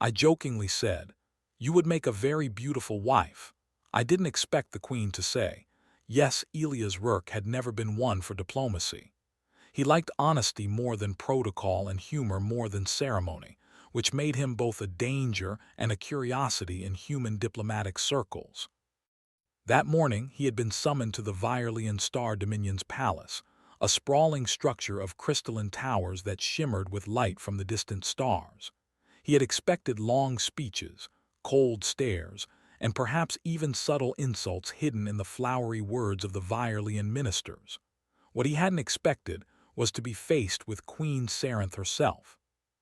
I jokingly said, "You would make a very beautiful wife." I didn't expect the queen to say, yes. Elia's work had never been one for diplomacy. He liked honesty more than protocol and humor more than ceremony, which made him both a danger and a curiosity in human diplomatic circles. That morning he had been summoned to the Virelian Star Dominion's palace, a sprawling structure of crystalline towers that shimmered with light from the distant stars. He had expected long speeches, cold stares, and perhaps even subtle insults hidden in the flowery words of the Virelian ministers. What he hadn't expected was to be faced with Queen Sarenth herself.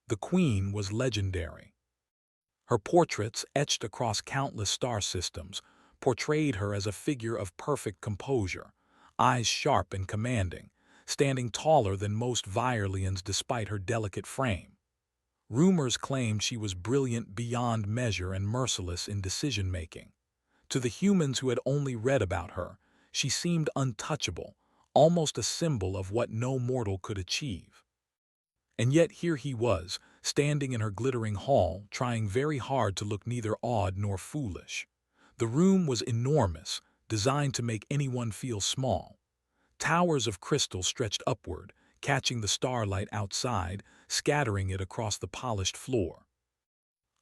The queen was legendary. Her portraits, etched across countless star systems, portrayed her as a figure of perfect composure, eyes sharp and commanding, standing taller than most Virelians despite her delicate frame. Rumors claimed she was brilliant beyond measure and merciless in decision-making. To the humans who had only read about her, she seemed untouchable, almost a symbol of what no mortal could achieve. And yet here he was, standing in her glittering hall, trying very hard to look neither awed nor foolish. The room was enormous, designed to make anyone feel small. Towers of crystal stretched upward, catching the starlight outside, scattering it across the polished floor.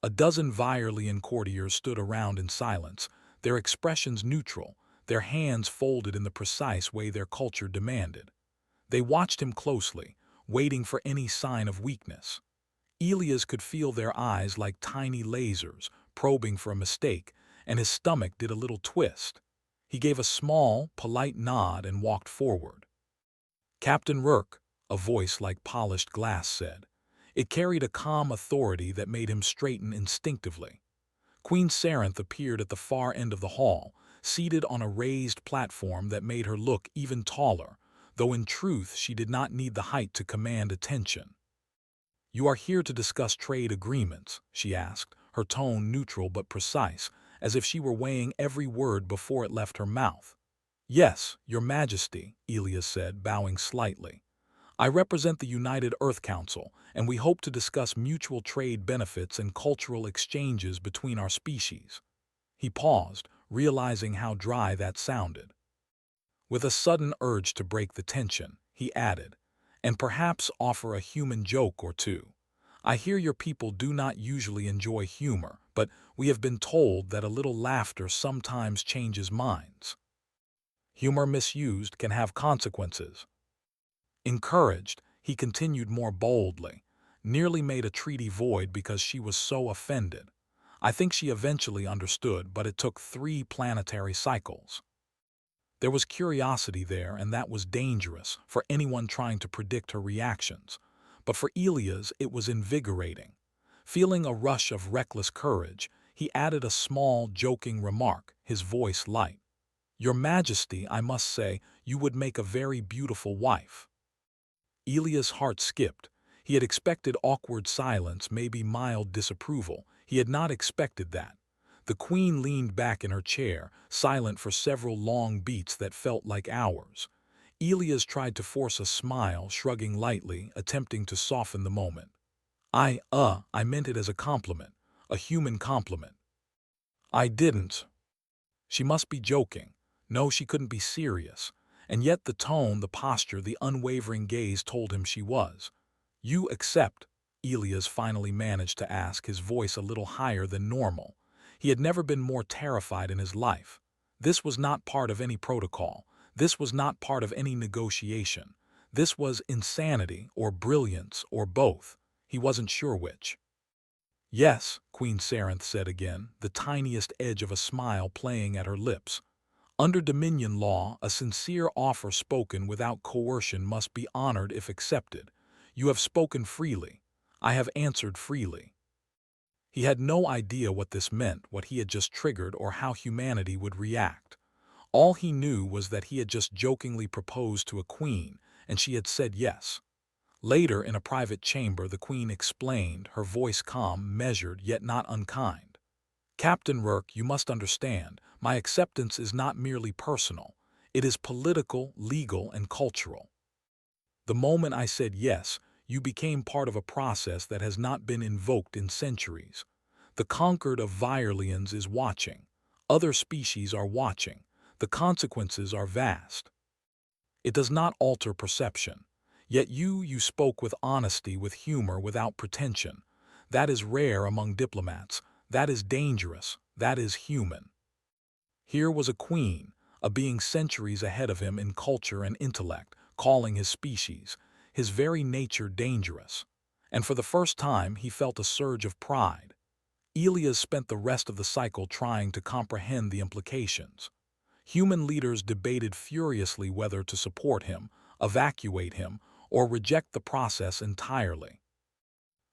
A dozen Virelian courtiers stood around in silence, their expressions neutral, their hands folded in the precise way their culture demanded. They watched him closely, waiting for any sign of weakness. Elias could feel their eyes like tiny lasers, probing for a mistake, and his stomach did a little twist. He gave a small, polite nod and walked forward. "Captain Rourke," a voice like polished glass said. It carried a calm authority that made him straighten instinctively. Queen Sarenth appeared at the far end of the hall, seated on a raised platform that made her look even taller, though in truth she did not need the height to command attention. "You are here to discuss trade agreements?" she asked, her tone neutral but precise, as if she were weighing every word before it left her mouth. "Yes, Your Majesty," Elias said, bowing slightly. "I represent the United Earth Council, and we hope to discuss mutual trade benefits and cultural exchanges between our species." He paused, realizing how dry that sounded. With a sudden urge to break the tension, he added, "And perhaps offer a human joke or two. I hear your people do not usually enjoy humor, but we have been told that a little laughter sometimes changes minds. Humor misused can have consequences." Encouraged, he continued more boldly, "Nearly made a treaty void because she was so offended. I think she eventually understood, but it took 3 planetary cycles." There was curiosity there, and that was dangerous for anyone trying to predict her reactions. But for Elias, it was invigorating. Feeling a rush of reckless courage, he added a small, joking remark, his voice light. "Your Majesty, I must say, you would make a very beautiful wife." Elias' heart skipped. He had expected awkward silence, maybe mild disapproval. He had not expected that. The queen leaned back in her chair, silent for several long beats that felt like hours. Elias tried to force a smile, shrugging lightly, attempting to soften the moment. I meant it as a compliment, a human compliment." "I didn't." She must be joking. No, she couldn't be serious. And yet the tone, the posture, the unwavering gaze told him she was. "You accept?" Elias finally managed to ask, his voice a little higher than normal. He had never been more terrified in his life. This was not part of any protocol. This was not part of any negotiation. This was insanity or brilliance or both. He wasn't sure which. "Yes," Queen Sarenth said again, the tiniest edge of a smile playing at her lips. "Under Dominion law, a sincere offer spoken without coercion must be honored if accepted. You have spoken freely. I have answered freely." He had no idea what this meant, what he had just triggered, or how humanity would react. All he knew was that he had just jokingly proposed to a queen, and she had said yes. Later, in a private chamber, the queen explained, her voice calm, measured, yet not unkind. "Captain Rourke, you must understand, my acceptance is not merely personal. It is political, legal, and cultural. The moment I said yes, you became part of a process that has not been invoked in centuries. The conquered of Virelians is watching. Other species are watching. The consequences are vast. It does not alter perception. Yet you spoke with honesty, with humor, without pretension. That is rare among diplomats. That is dangerous. That is human. Here was a queen, a being centuries ahead of him in culture and intellect, calling his species, his very nature, dangerous. And for the first time he felt a surge of pride. Elias spent the rest of the cycle trying to comprehend the implications. Human leaders debated furiously whether to support him, evacuate him, or reject the process entirely.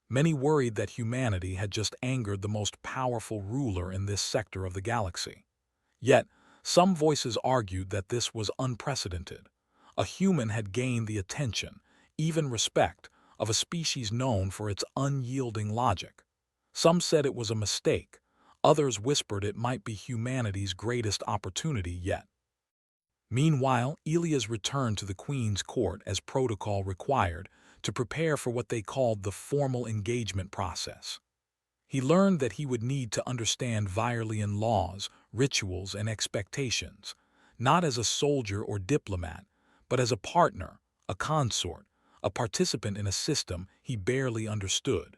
Many worried that humanity had just angered the most powerful ruler in this sector of the galaxy. Yet, some voices argued that this was unprecedented. A human had gained the attention, even respect, of a species known for its unyielding logic. Some said it was a mistake. Others whispered it might be humanity's greatest opportunity yet. Meanwhile, Elias returned to the Queen's court as protocol required to prepare for what they called the formal engagement process. He learned that he would need to understand Virelian laws, rituals, and expectations, not as a soldier or diplomat, but as a partner, a consort, a participant in a system he barely understood.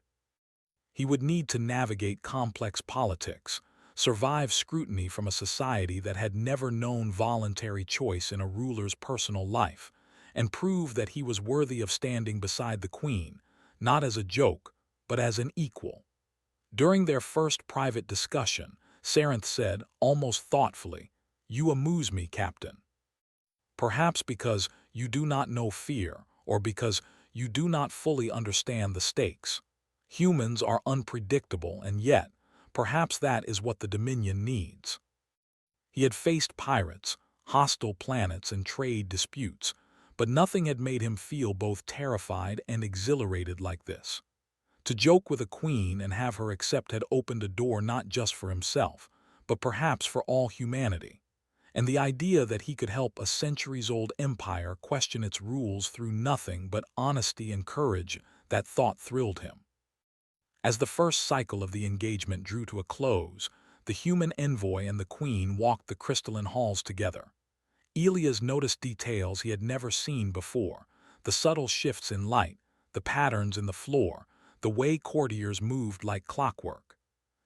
He would need to navigate complex politics, survive scrutiny from a society that had never known voluntary choice in a ruler's personal life, and prove that he was worthy of standing beside the Queen, not as a joke, but as an equal. During their first private discussion, Sarenth said, almost thoughtfully, "You amuse me, Captain. Perhaps because you do not know fear, or because you do not fully understand the stakes. Humans are unpredictable, and yet, perhaps that is what the Dominion needs." He had faced pirates, hostile planets, and trade disputes, but nothing had made him feel both terrified and exhilarated like this. To joke with a queen and have her accept had opened a door not just for himself, but perhaps for all humanity. And the idea that he could help a centuries-old empire question its rules through nothing but honesty and courage, that thought thrilled him. As the first cycle of the engagement drew to a close, the human envoy and the queen walked the crystalline halls together. Elias noticed details he had never seen before, the subtle shifts in light, the patterns in the floor, the way courtiers moved like clockwork.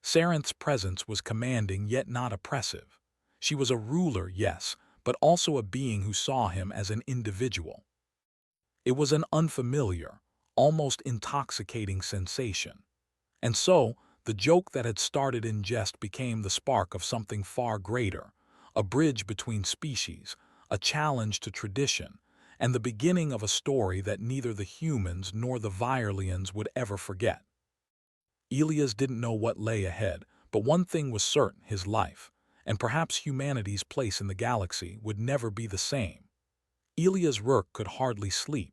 Sarenth's presence was commanding yet not oppressive. She was a ruler, yes, but also a being who saw him as an individual. It was an unfamiliar, almost intoxicating sensation. And so, the joke that had started in jest became the spark of something far greater, a bridge between species, a challenge to tradition, and the beginning of a story that neither the humans nor the Virelians would ever forget. Elias didn't know what lay ahead, but one thing was certain: his life, and perhaps humanity's place in the galaxy, would never be the same. Elias Rourke could hardly sleep.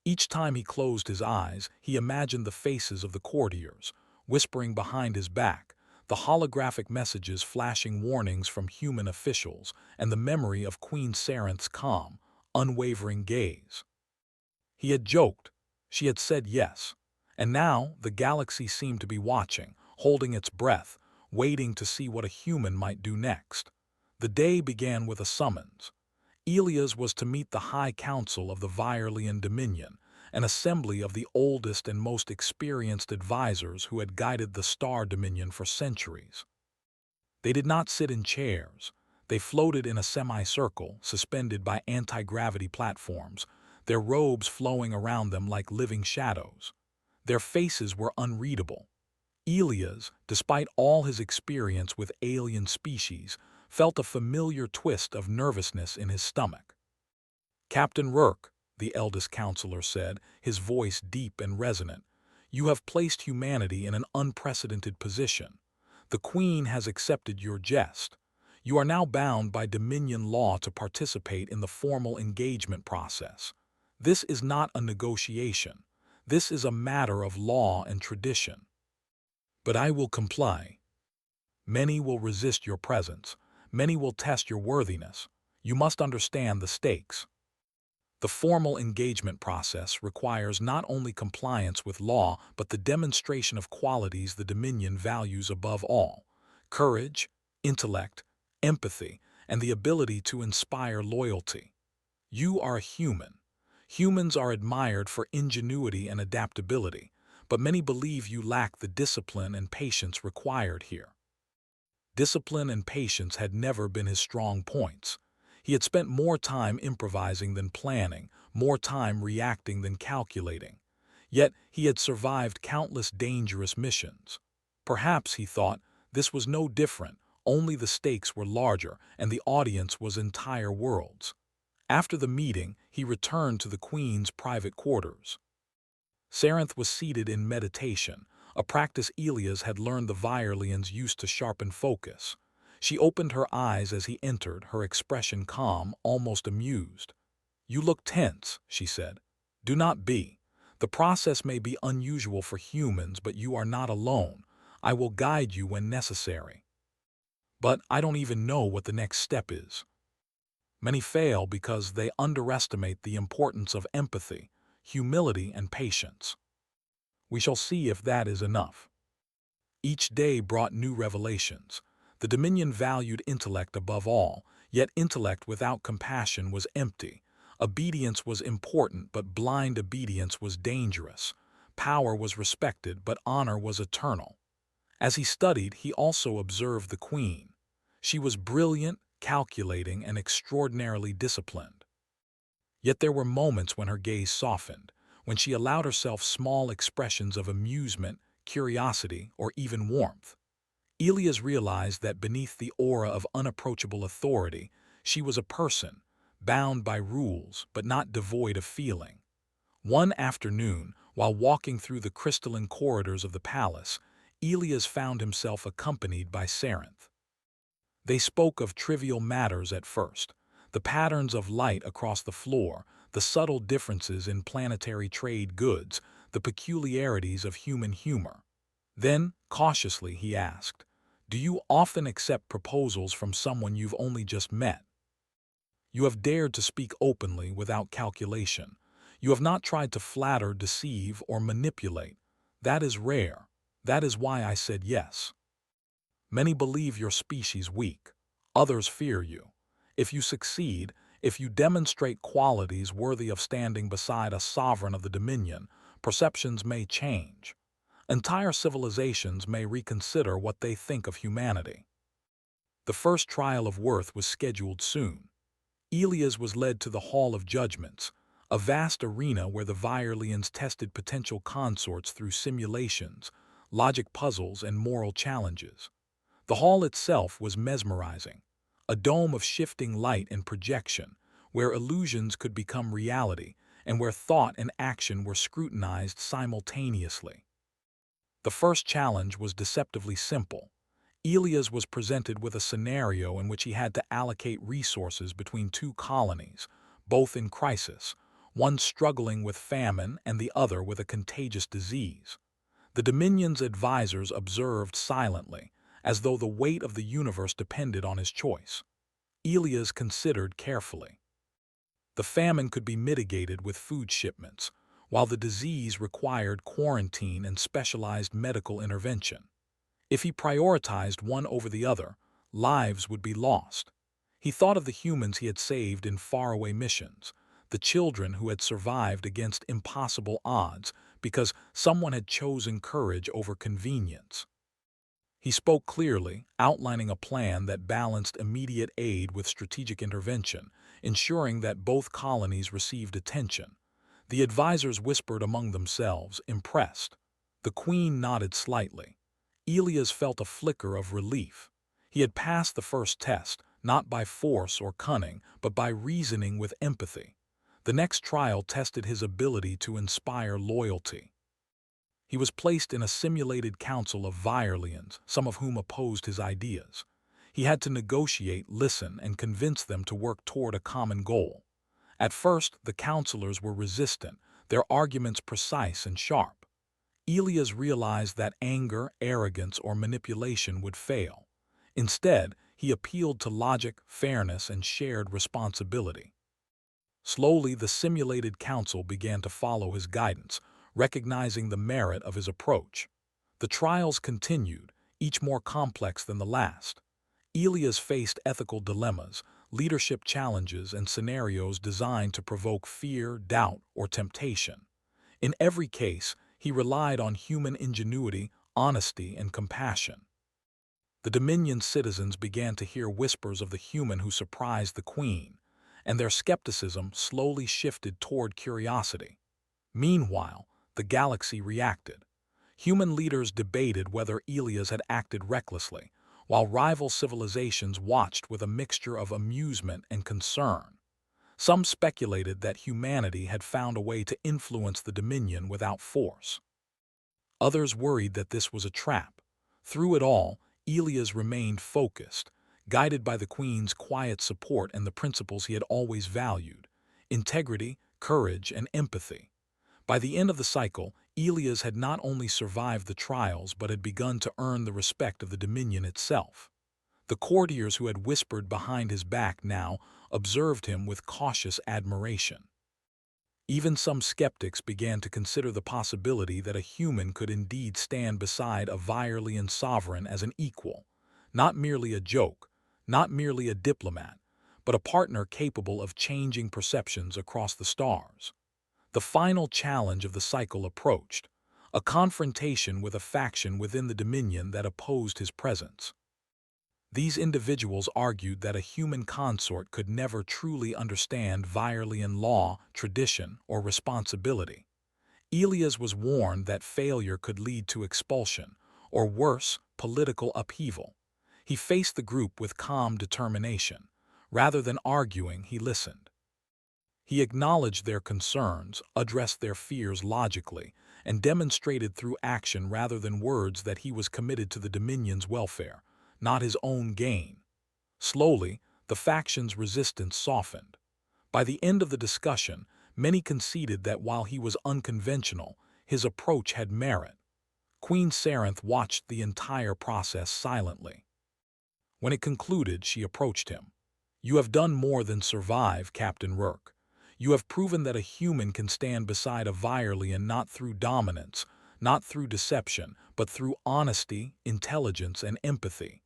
Each time he closed his eyes, he imagined the faces of the courtiers, whispering behind his back, the holographic messages flashing warnings from human officials, and the memory of Queen Sarenth's calm, unwavering gaze. He had joked. She had said yes. And now the galaxy seemed to be watching, holding its breath, waiting to see what a human might do next. The day began with a summons. Elias was to meet the High Council of the Virelian Dominion, an assembly of the oldest and most experienced advisors who had guided the Star Dominion for centuries. They did not sit in chairs. They floated in a semicircle, suspended by anti-gravity platforms, their robes flowing around them like living shadows. Their faces were unreadable. Elias, despite all his experience with alien species, felt a familiar twist of nervousness in his stomach. "Captain Rourke," the eldest counselor said, his voice deep and resonant, "you have placed humanity in an unprecedented position. The Queen has accepted your jest. You are now bound by Dominion law to participate in the formal engagement process. This is not a negotiation. This is a matter of law and tradition. But I will comply. Many will resist your presence. Many will test your worthiness. You must understand the stakes." The formal engagement process requires not only compliance with law but the demonstration of qualities the Dominion values above all: courage, intellect, empathy, and the ability to inspire loyalty. You are a human. Humans are admired for ingenuity and adaptability, but many believe you lack the discipline and patience required here. Discipline and patience had never been his strong points. He had spent more time improvising than planning, more time reacting than calculating. Yet he had survived countless dangerous missions. Perhaps, he thought, this was no different, only the stakes were larger and the audience was entire worlds. After the meeting, he returned to the Queen's private quarters. Sarenth was seated in meditation, a practice Elias had learned the Virelians used to sharpen focus. She opened her eyes as he entered, her expression calm, almost amused. "You look tense," she said. "Do not be. The process may be unusual for humans, but you are not alone. I will guide you when necessary." "But I don't even know what the next step is." Many fail because they underestimate the importance of empathy, humility, and patience. We shall see if that is enough. Each day brought new revelations. The Dominion valued intellect above all, yet intellect without compassion was empty. Obedience was important, but blind obedience was dangerous. Power was respected, but honor was eternal. As he studied, he also observed the Queen. She was brilliant, calculating, and extraordinarily disciplined. Yet there were moments when her gaze softened, when she allowed herself small expressions of amusement, curiosity, or even warmth. Elias realized that beneath the aura of unapproachable authority, she was a person, bound by rules but not devoid of feeling. One afternoon, while walking through the crystalline corridors of the palace, Elias found himself accompanied by Sarenth. They spoke of trivial matters at first: the patterns of light across the floor, the subtle differences in planetary trade goods, the peculiarities of human humor. Then, cautiously, he asked, "Do you often accept proposals from someone you've only just met? You have dared to speak openly without calculation. You have not tried to flatter, deceive, or manipulate. That is rare. That is why I said yes. Many believe your species weak. Others fear you. If you succeed, if you demonstrate qualities worthy of standing beside a sovereign of the Dominion, perceptions may change. Entire civilizations may reconsider what they think of humanity." The first trial of worth was scheduled soon. Elias was led to the Hall of Judgments, a vast arena where the Virelians tested potential consorts through simulations, logic puzzles, and moral challenges. The hall itself was mesmerizing, a dome of shifting light and projection, where illusions could become reality and where thought and action were scrutinized simultaneously. The first challenge was deceptively simple. Elias was presented with a scenario in which he had to allocate resources between two colonies, both in crisis, one struggling with famine and the other with a contagious disease. The Dominion's advisors observed silently, as though the weight of the universe depended on his choice. Elias considered carefully. The famine could be mitigated with food shipments, while the disease required quarantine and specialized medical intervention. If he prioritized one over the other, lives would be lost. He thought of the humans he had saved in faraway missions, the children who had survived against impossible odds because someone had chosen courage over convenience. He spoke clearly, outlining a plan that balanced immediate aid with strategic intervention, ensuring that both colonies received attention. The advisors whispered among themselves, impressed. The Queen nodded slightly. Elias felt a flicker of relief. He had passed the first test, not by force or cunning, but by reasoning with empathy. The next trial tested his ability to inspire loyalty. He was placed in a simulated council of Virelians, some of whom opposed his ideas. He had to negotiate, listen, and convince them to work toward a common goal. At first, the counselors were resistant, their arguments precise and sharp. Elias realized that anger, arrogance, or manipulation would fail. Instead, he appealed to logic, fairness, and shared responsibility. Slowly, the simulated council began to follow his guidance, recognizing the merit of his approach. The trials continued, each more complex than the last. Elias faced ethical dilemmas, leadership challenges, and scenarios designed to provoke fear, doubt, or temptation. In every case, he relied on human ingenuity, honesty, and compassion. The Dominion citizens began to hear whispers of the human who surprised the queen, and their skepticism slowly shifted toward curiosity. Meanwhile, the galaxy reacted. Human leaders debated whether Elias had acted recklessly, while rival civilizations watched with a mixture of amusement and concern. Some speculated that humanity had found a way to influence the Dominion without force. Others worried that this was a trap. Through it all, Elias remained focused, guided by the Queen's quiet support and the principles he had always valued: integrity, courage, and empathy. By the end of the cycle, Elias had not only survived the trials but had begun to earn the respect of the Dominion itself. The courtiers who had whispered behind his back now observed him with cautious admiration. Even some skeptics began to consider the possibility that a human could indeed stand beside a Virelian sovereign as an equal, not merely a joke, not merely a diplomat, but a partner capable of changing perceptions across the stars. The final challenge of the cycle approached, a confrontation with a faction within the Dominion that opposed his presence. These individuals argued that a human consort could never truly understand Virelian law, tradition, or responsibility. Elias was warned that failure could lead to expulsion, or worse, political upheaval. He faced the group with calm determination. Rather than arguing, he listened. He acknowledged their concerns, addressed their fears logically, and demonstrated through action rather than words that he was committed to the Dominion's welfare, not his own gain. Slowly, the faction's resistance softened. By the end of the discussion, many conceded that while he was unconventional, his approach had merit. Queen Sarenth watched the entire process silently. When it concluded, she approached him. "You have done more than survive, Captain Rourke. You have proven that a human can stand beside a Virelian not through dominance, not through deception, but through honesty, intelligence, and empathy.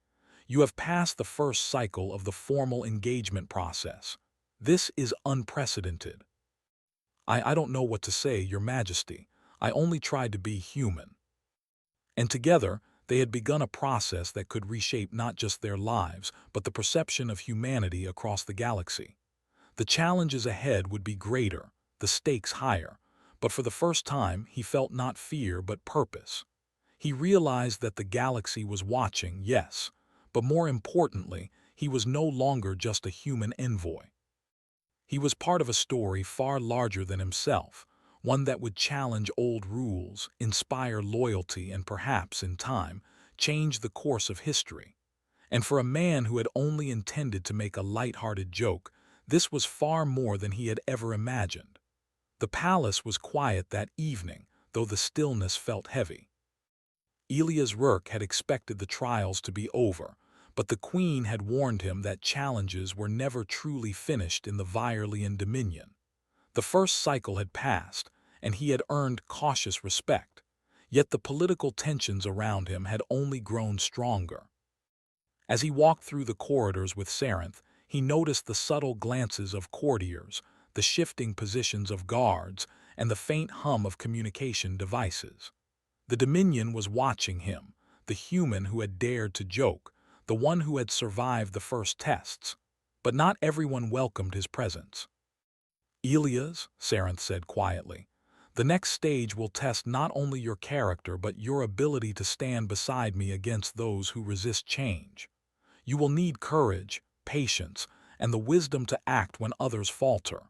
You have passed the first cycle of the formal engagement process. This is unprecedented." I don't know what to say, Your Majesty. I only tried to be human." And together, they had begun a process that could reshape not just their lives, but the perception of humanity across the galaxy. The challenges ahead would be greater, the stakes higher, but for the first time he felt not fear but purpose. He realized that the galaxy was watching, yes, but more importantly, he was no longer just a human envoy. He was part of a story far larger than himself, one that would challenge old rules, inspire loyalty, and perhaps, in time, change the course of history. And for a man who had only intended to make a light-hearted joke, this was far more than he had ever imagined. The palace was quiet that evening, though the stillness felt heavy. Elias Rourke had expected the trials to be over, but the Queen had warned him that challenges were never truly finished in the Virelian Dominion. The first cycle had passed, and he had earned cautious respect, yet the political tensions around him had only grown stronger. As he walked through the corridors with Sarenth, he noticed the subtle glances of courtiers, the shifting positions of guards, and the faint hum of communication devices. The Dominion was watching him, the human who had dared to joke, the one who had survived the first tests. But not everyone welcomed his presence. "Elias," Sarenth said quietly, "the next stage will test not only your character but your ability to stand beside me against those who resist change. You will need courage, patience, and the wisdom to act when others falter."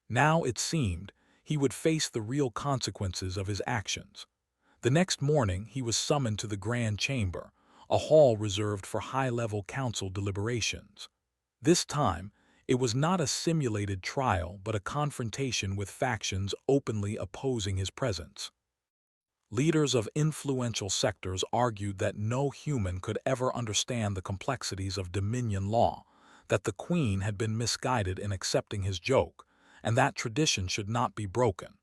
Now, it seemed, he would face the real consequences of his actions. The next morning, he was summoned to the Grand Chamber, a hall reserved for high-level council deliberations. This time, it was not a simulated trial but a confrontation with factions openly opposing his presence. Leaders of influential sectors argued that no human could ever understand the complexities of Dominion law, that the queen had been misguided in accepting his joke, and that tradition should not be broken.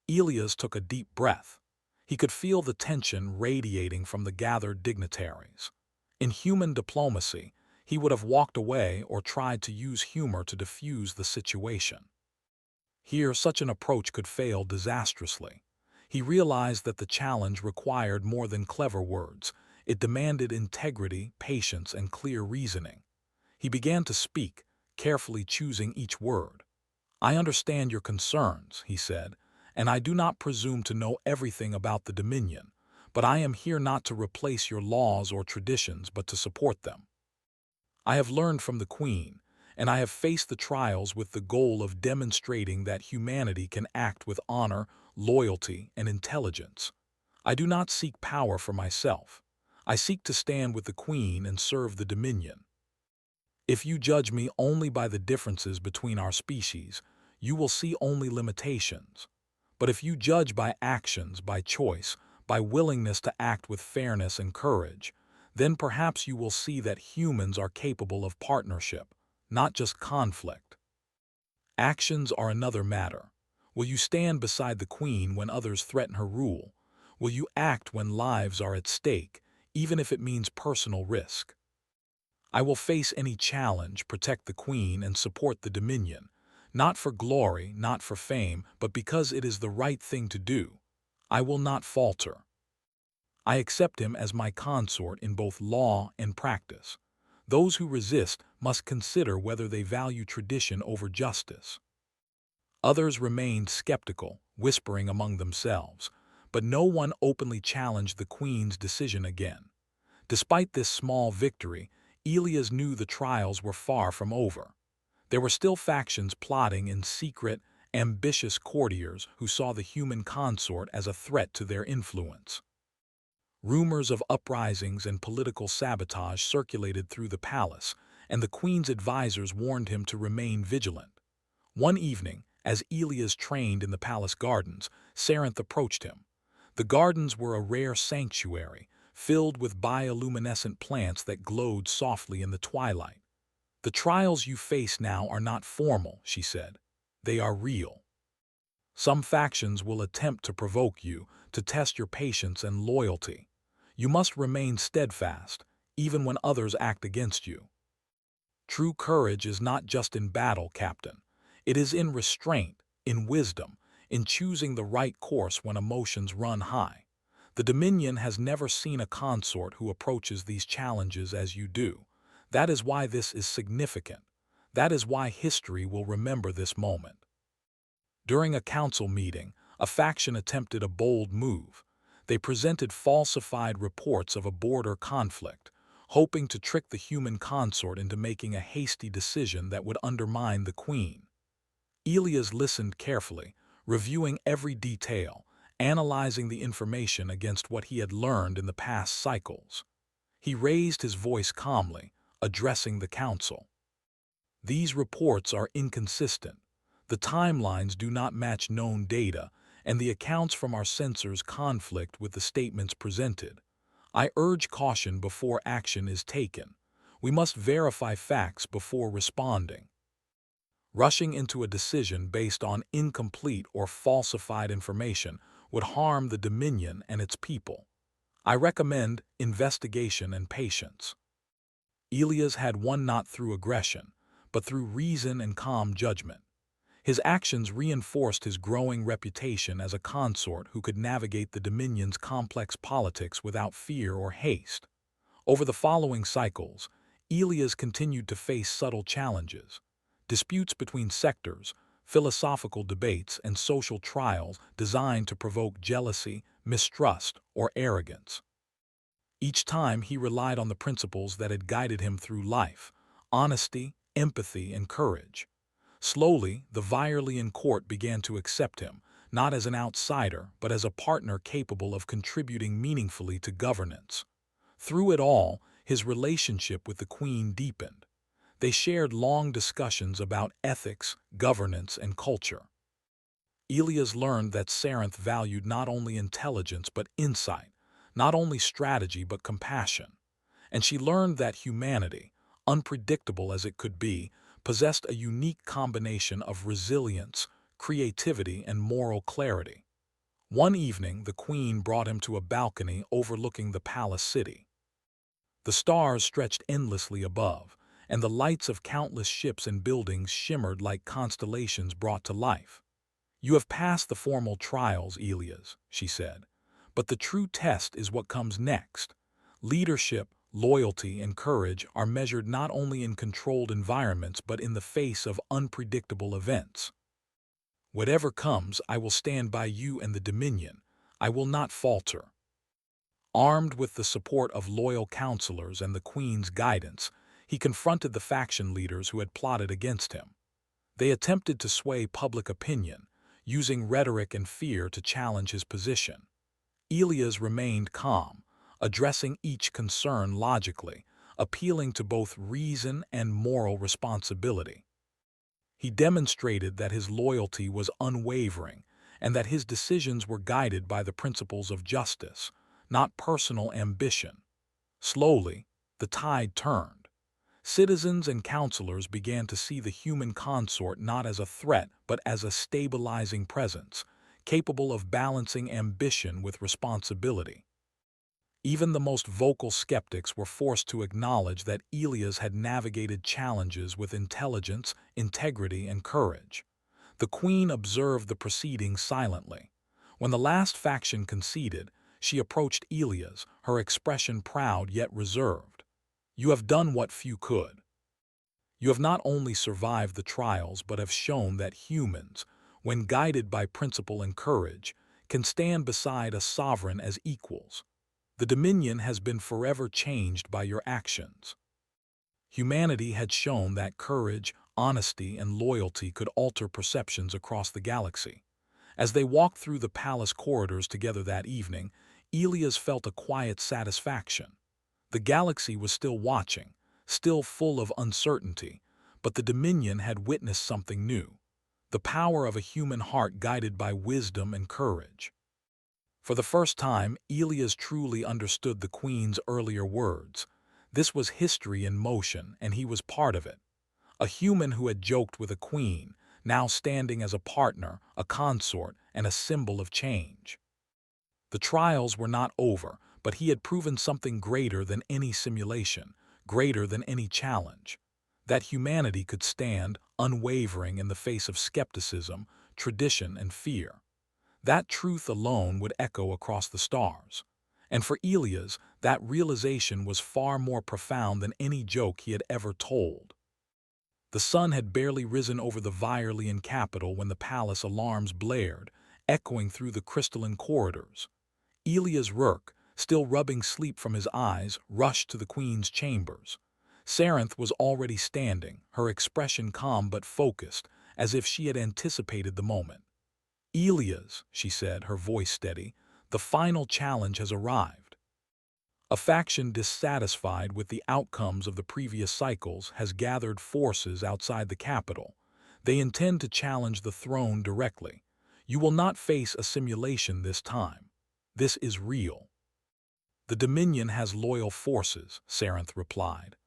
Elias took a deep breath. He could feel the tension radiating from the gathered dignitaries. In human diplomacy, he would have walked away or tried to use humor to diffuse the situation. Here, such an approach could fail disastrously. He realized that the challenge required more than clever words. It demanded integrity, patience, and clear reasoning. He began to speak, carefully choosing each word. "I understand your concerns," he said, "and I do not presume to know everything about the Dominion, but I am here not to replace your laws or traditions, but to support them. I have learned from the Queen, and I have faced the trials with the goal of demonstrating that humanity can act with honor, loyalty, and intelligence. I do not seek power for myself. I seek to stand with the Queen and serve the Dominion. If you judge me only by the differences between our species, you will see only limitations. But if you judge by actions, by choice, by willingness to act with fairness and courage, then perhaps you will see that humans are capable of partnership, not just conflict. Actions are another matter. Will you stand beside the Queen when others threaten her rule? Will you act when lives are at stake, even if it means personal risk? I will face any challenge, protect the Queen, and support the Dominion, not for glory, not for fame, but because it is the right thing to do. I will not falter. I accept him as my consort in both law and practice. Those who resist must consider whether they value tradition over justice." Others remained skeptical, whispering among themselves, but no one openly challenged the Queen's decision again. Despite this small victory, Elias knew the trials were far from over. There were still factions plotting in secret, ambitious courtiers who saw the human consort as a threat to their influence. Rumors of uprisings and political sabotage circulated through the palace, and the Queen's advisors warned him to remain vigilant. One evening, as Elias trained in the palace gardens, Sarenth approached him. The gardens were a rare sanctuary, filled with bioluminescent plants that glowed softly in the twilight. "The trials you face now are not formal," she said. "They are real. Some factions will attempt to provoke you, to test your patience and loyalty. You must remain steadfast, even when others act against you. True courage is not just in battle, Captain. It is in restraint, in wisdom, in choosing the right course when emotions run high. The Dominion has never seen a consort who approaches these challenges as you do. That is why this is significant. That is why history will remember this moment." During a council meeting, a faction attempted a bold move. They presented falsified reports of a border conflict, hoping to trick the human consort into making a hasty decision that would undermine the Queen. Elias listened carefully, reviewing every detail, analyzing the information against what he had learned in the past cycles. He raised his voice calmly, addressing the council. "These reports are inconsistent. The timelines do not match known data, and the accounts from our sensors conflict with the statements presented. I urge caution before action is taken. We must verify facts before responding. Rushing into a decision based on incomplete or falsified information would harm the Dominion and its people. I recommend investigation and patience." Elias had won not through aggression, but through reason and calm judgment. His actions reinforced his growing reputation as a consort who could navigate the Dominion's complex politics without fear or haste. Over the following cycles, Elias continued to face subtle challenges: disputes between sectors, philosophical debates, and social trials designed to provoke jealousy, mistrust, or arrogance. Each time he relied on the principles that had guided him through life: honesty, empathy, and courage. Slowly, the Virelian court began to accept him, not as an outsider, but as a partner capable of contributing meaningfully to governance. Through it all, his relationship with the Queen deepened. They shared long discussions about ethics, governance, and culture. Elias learned that Sarenth valued not only intelligence but insight, not only strategy but compassion. And she learned that humanity, unpredictable as it could be, possessed a unique combination of resilience, creativity, and moral clarity. One evening, the queen brought him to a balcony overlooking the palace city. The stars stretched endlessly above, and the lights of countless ships and buildings shimmered like constellations brought to life. "You have passed the formal trials, Elias," she said, "but the true test is what comes next. Leadership, loyalty, and courage are measured not only in controlled environments but in the face of unpredictable events. Whatever comes, I will stand by you and the Dominion. I will not falter." Armed with the support of loyal counselors and the Queen's guidance, he confronted the faction leaders who had plotted against him. They attempted to sway public opinion, using rhetoric and fear to challenge his position. Elias remained calm, addressing each concern logically, appealing to both reason and moral responsibility. He demonstrated that his loyalty was unwavering and that his decisions were guided by the principles of justice, not personal ambition. Slowly, the tide turned. Citizens and counselors began to see the human consort not as a threat but as a stabilizing presence, capable of balancing ambition with responsibility. Even the most vocal skeptics were forced to acknowledge that Elias had navigated challenges with intelligence, integrity, and courage. The queen observed the proceedings silently. When the last faction conceded, she approached Elias, her expression proud yet reserved. "You have done what few could. You have not only survived the trials but have shown that humans, when guided by principle and courage, can stand beside a sovereign as equals. The Dominion has been forever changed by your actions." Humanity had shown that courage, honesty, and loyalty could alter perceptions across the galaxy. As they walked through the palace corridors together that evening, Elias felt a quiet satisfaction. The galaxy was still watching, still full of uncertainty, but the Dominion had witnessed something new: the power of a human heart guided by wisdom and courage. For the first time, Elias truly understood the Queen's earlier words. This was history in motion, and he was part of it. A human who had joked with a queen, now standing as a partner, a consort, and a symbol of change. The trials were not over, but he had proven something greater than any simulation, greater than any challenge. That humanity could stand, unwavering in the face of skepticism, tradition, and fear. That truth alone would echo across the stars. And for Elias, that realization was far more profound than any joke he had ever told. The sun had barely risen over the Virelian capital when the palace alarms blared, echoing through the crystalline corridors. Elias Rourke, still rubbing sleep from his eyes, rushed to the Queen's chambers. Sarenth was already standing, her expression calm but focused, as if she had anticipated the moment. "Elias," she said, her voice steady, "the final challenge has arrived. A faction dissatisfied with the outcomes of the previous cycles has gathered forces outside the capital. They intend to challenge the throne directly. You will not face a simulation this time. This is real." "The Dominion has loyal forces," Sarenth replied.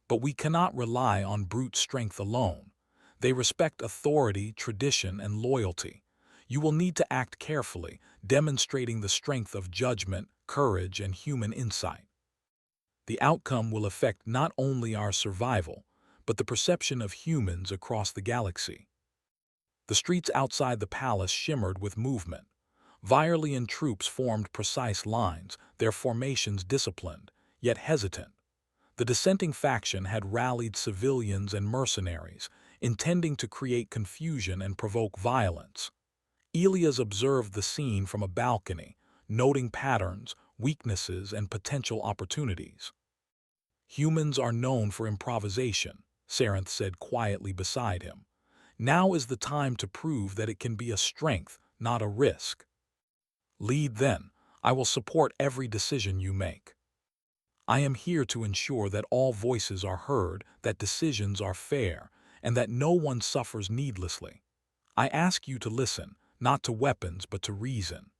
"But we cannot rely on brute strength alone. They respect authority, tradition, and loyalty. You will need to act carefully, demonstrating the strength of judgment, courage, and human insight. The outcome will affect not only our survival, but the perception of humans across the galaxy." The streets outside the palace shimmered with movement. Virelian troops formed precise lines, their formations disciplined, yet hesitant. The dissenting faction had rallied civilians and mercenaries, intending to create confusion and provoke violence. Elias observed the scene from a balcony, noting patterns, weaknesses, and potential opportunities. "Humans are known for improvisation," Sarenth said quietly beside him. "Now is the time to prove that it can be a strength, not a risk. Lead then. I will support every decision you make. I am here to ensure that all voices are heard, that decisions are fair, and that no one suffers needlessly. I ask you to listen, not to weapons but to reason."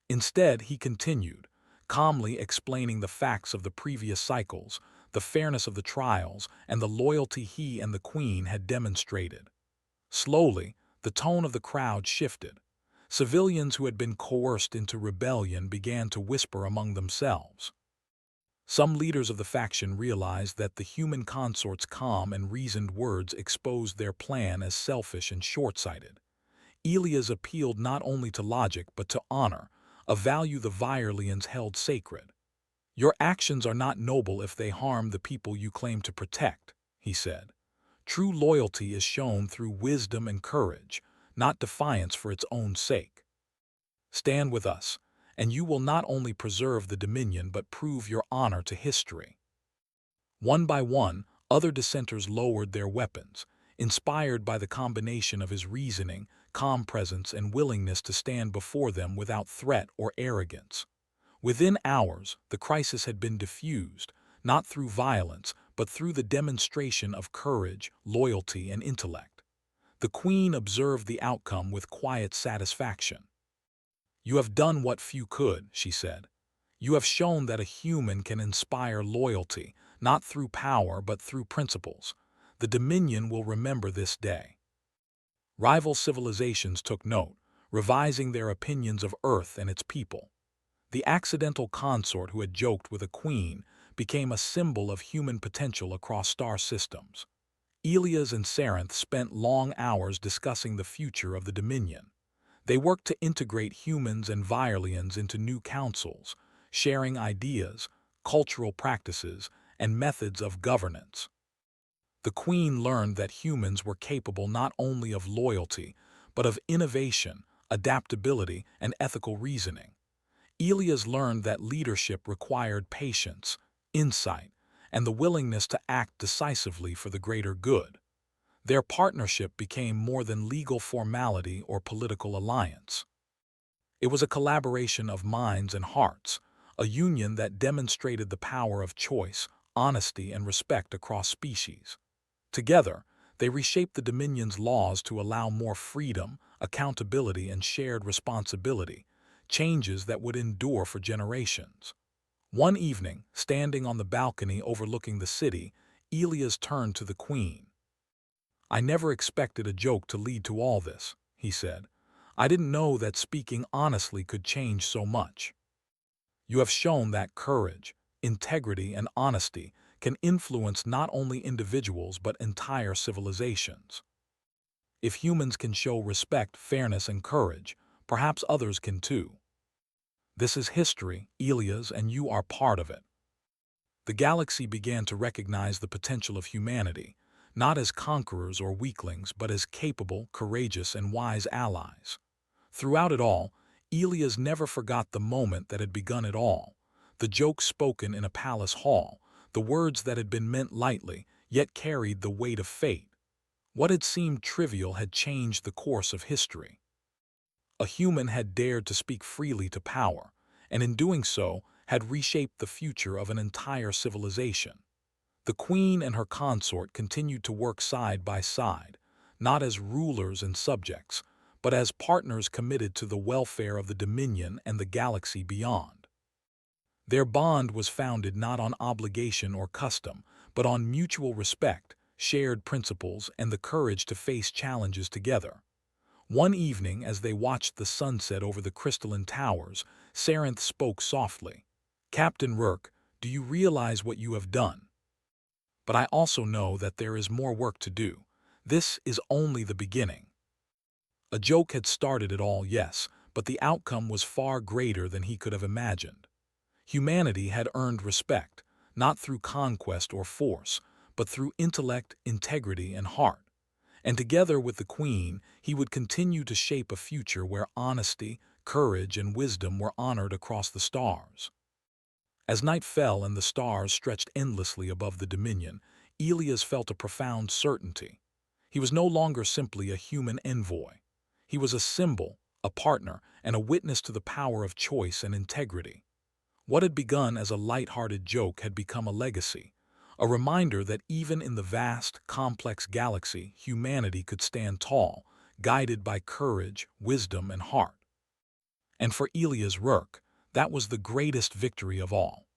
Instead, he continued, calmly explaining the facts of the previous cycles. the fairness of the trials, and the loyalty he and the queen had demonstrated. Slowly, the tone of the crowd shifted. Civilians who had been coerced into rebellion began to whisper among themselves. Some leaders of the faction realized that the human consort's calm and reasoned words exposed their plan as selfish and short-sighted. Elias appealed not only to logic but to honor, a value the Virelians held sacred. "Your actions are not noble if they harm the people you claim to protect," he said. "True loyalty is shown through wisdom and courage, not defiance for its own sake. Stand with us, and you will not only preserve the Dominion but prove your honor to history." One by one, other dissenters lowered their weapons, inspired by the combination of his reasoning, calm presence, and willingness to stand before them without threat or arrogance. Within hours, the crisis had been diffused, not through violence, but through the demonstration of courage, loyalty, and intellect. The queen observed the outcome with quiet satisfaction. "You have done what few could," she said. "You have shown that a human can inspire loyalty, not through power but through principles. The Dominion will remember this day." Rival civilizations took note, revising their opinions of Earth and its people. The accidental consort who had joked with a queen became a symbol of human potential across star systems. Elias and Sarenth spent long hours discussing the future of the Dominion. They worked to integrate humans and Virelians into new councils, sharing ideas, cultural practices, and methods of governance. The Queen learned that humans were capable not only of loyalty, but of innovation, adaptability, and ethical reasoning. Elias learned that leadership required patience, insight, and the willingness to act decisively for the greater good. Their partnership became more than legal formality or political alliance. It was a collaboration of minds and hearts, a union that demonstrated the power of choice, honesty, and respect across species. Together, they reshaped the Dominion's laws to allow more freedom, accountability, and shared responsibility, changes that would endure for generations. One evening, standing on the balcony overlooking the city, Elias turned to the Queen. "I never expected a joke to lead to all this," he said. "I didn't know that speaking honestly could change so much. You have shown that courage, integrity, and honesty can influence not only individuals but entire civilizations. If humans can show respect, fairness, and courage, perhaps others can too. This is history, Elias, and you are part of it." The galaxy began to recognize the potential of humanity, not as conquerors or weaklings, but as capable, courageous, and wise allies. Throughout it all, Elias never forgot the moment that had begun it all, the joke spoken in a palace hall, the words that had been meant lightly, yet carried the weight of fate. What had seemed trivial had changed the course of history. A human had dared to speak freely to power, and in doing so, had reshaped the future of an entire civilization. The Queen and her consort continued to work side by side, not as rulers and subjects, but as partners committed to the welfare of the Dominion and the galaxy beyond. Their bond was founded not on obligation or custom, but on mutual respect, shared principles, and the courage to face challenges together. One evening, as they watched the sunset over the crystalline towers, Sarenth spoke softly. "Captain Rourke, do you realize what you have done? But I also know that there is more work to do. This is only the beginning." A joke had started it all, yes, but the outcome was far greater than he could have imagined. Humanity had earned respect, not through conquest or force, but through intellect, integrity, and heart. And together with the Queen, he would continue to shape a future where honesty, courage, and wisdom were honored across the stars. As night fell and the stars stretched endlessly above the Dominion, Elias felt a profound certainty. He was no longer simply a human envoy. He was a symbol, a partner, and a witness to the power of choice and integrity. What had begun as a light-hearted joke had become a legacy, a reminder that even in the vast, complex galaxy, humanity could stand tall, guided by courage, wisdom, and heart. And for Elias Rourke, that was the greatest victory of all.